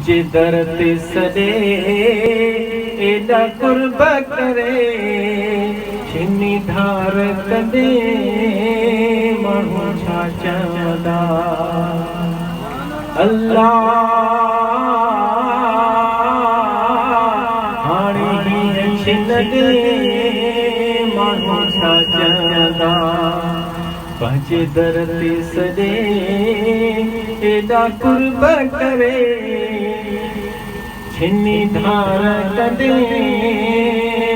तुझे दर ते सदे एडा कुर्ब करे छिनी धार कदे माण्हू छा चवंदा। अल्लाह हाणे हीअं छिन दे माण्हू छा चवंदा। पंहिंजे दर ते सदे एडा कुर्ब करे छिनी धार कदे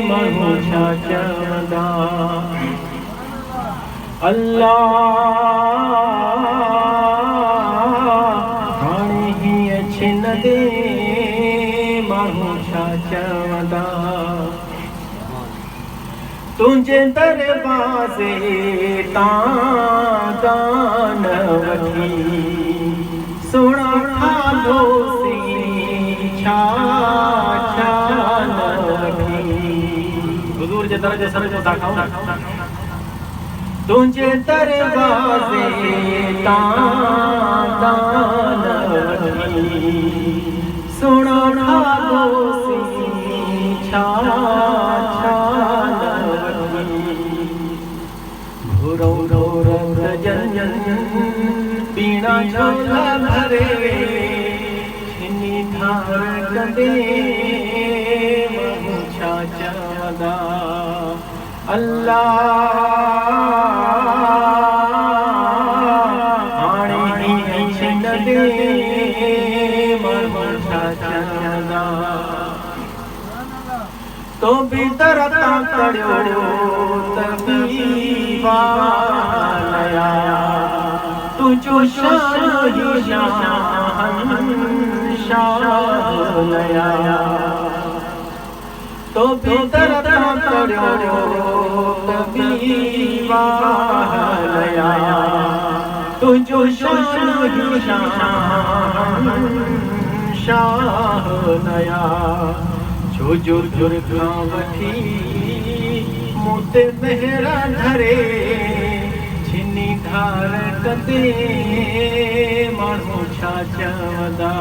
माण्हू छा चवंदा। अल्लाह हाणे हीअं छिन दे माण्हू छा चवंदा। तुंहिंजे दरवाज़े तां दान वठी सुहिणा ठाहियोसीं छा छा न वठी। हुज़ूर जे दर जे सर जो था खाऊं। तुंहिंजे दरवाज़े तां दान वठी सुहिणा ठाहियोसीं छा छा न वठी। घुरो जन पीणा झोला भरे छिनी धार कदे माण्हू छा चवंदा। अल्लाह हाणे हीअं छिन दे माण्हू छा चवंदा। तो बि दर तां कढ़ियो तबीवालया तुझो शान शाह लया। तो बि दर तां कढ़ियो तबीवालया तुझो शान शाह लया। जो जुर खां वठी मूं ते मेहरा धरे छिनी धार कदे माण्हू छा चवंदा।